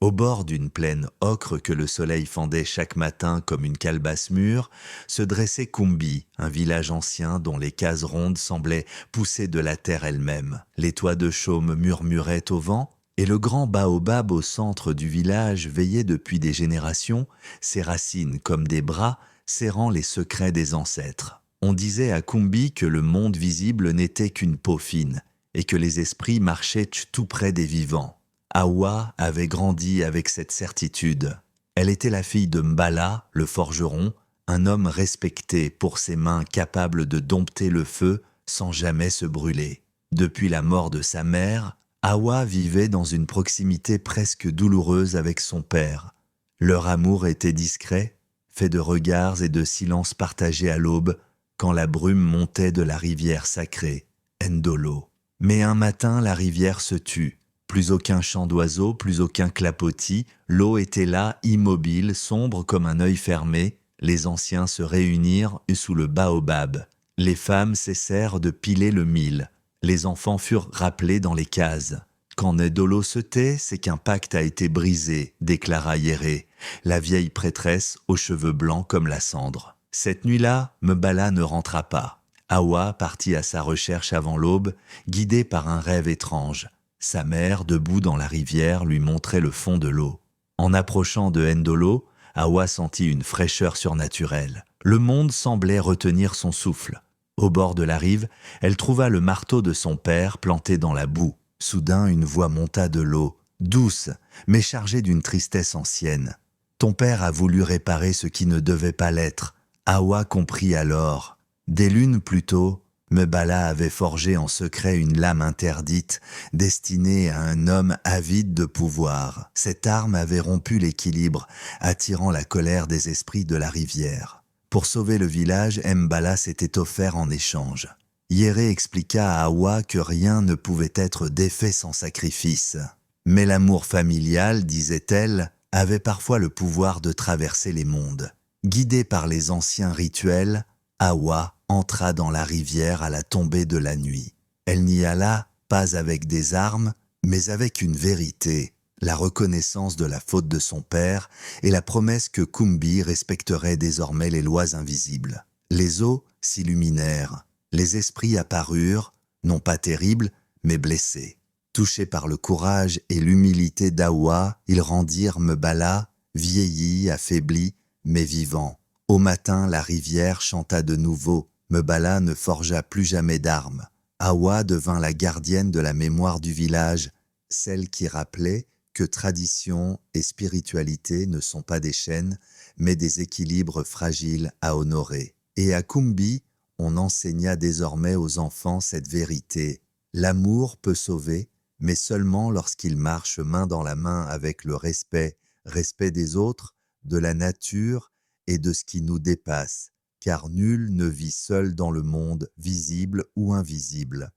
Au bord d'une plaine ocre que le soleil fendait chaque matin comme une calebasse mûre, se dressait Kumbi, un village ancien dont les cases rondes semblaient pousser de la terre elle-même. Les toits de chaume murmuraient au vent, et le grand baobab au centre du village veillait depuis des générations, ses racines comme des bras serrant les secrets des ancêtres. On disait à Kumbi que le monde visible n'était qu'une peau fine, et que les esprits marchaient tout près des vivants. Hawa avait grandi avec cette certitude. Elle était la fille de Mbala, le forgeron, un homme respecté pour ses mains capables de dompter le feu sans jamais se brûler. Depuis la mort de sa mère, Hawa vivait dans une proximité presque douloureuse avec son père. Leur amour était discret, fait de regards et de silences partagés à l'aube, quand la brume montait de la rivière sacrée, Ndolo. Mais un matin, la rivière se tut. Plus aucun chant d'oiseau, plus aucun clapotis, l'eau était là, immobile, sombre comme un œil fermé. Les anciens se réunirent sous le baobab. Les femmes cessèrent de piler le mil. Les enfants furent rappelés dans les cases. Quand Ndolo se tait, c'est qu'un pacte a été brisé, déclara Yéré, la vieille prêtresse aux cheveux blancs comme la cendre. Cette nuit-là, Mbala ne rentra pas. Hawa partit à sa recherche avant l'aube, guidée par un rêve étrange. Sa mère, debout dans la rivière, lui montrait le fond de l'eau. En approchant de Ndolo, Hawa sentit une fraîcheur surnaturelle. Le monde semblait retenir son souffle. Au bord de la rive, elle trouva le marteau de son père planté dans la boue. Soudain, une voix monta de l'eau, douce, mais chargée d'une tristesse ancienne. « Ton père a voulu réparer ce qui ne devait pas l'être. » Hawa comprit alors. Des lunes plus tôt, Mbala avait forgé en secret une lame interdite, destinée à un homme avide de pouvoir. Cette arme avait rompu l'équilibre, attirant la colère des esprits de la rivière. Pour sauver le village, Mbala s'était offert en échange. Yéré expliqua à Hawa que rien ne pouvait être défait sans sacrifice. Mais l'amour familial, disait-elle, avait parfois le pouvoir de traverser les mondes. Guidée par les anciens rituels, Hawa entra dans la rivière à la tombée de la nuit. Elle n'y alla pas avec des armes, mais avec une vérité, la reconnaissance de la faute de son père et la promesse que Kumbi respecterait désormais les lois invisibles. Les eaux s'illuminèrent, les esprits apparurent, non pas terribles, mais blessés. Touchés par le courage et l'humilité d'Hawa, ils rendirent Mbala, vieilli, affaibli, mais vivant. Au matin, la rivière chanta de nouveau. Mbala ne forgea plus jamais d'armes. Hawa devint la gardienne de la mémoire du village, celle qui rappelait que tradition et spiritualité ne sont pas des chaînes, mais des équilibres fragiles à honorer. Et à Kumbi, on enseigna désormais aux enfants cette vérité. L'amour peut sauver, mais seulement lorsqu'il marche main dans la main avec le respect des autres, de la nature et de ce qui nous dépasse, car nul ne vit seul dans le monde, visible ou invisible.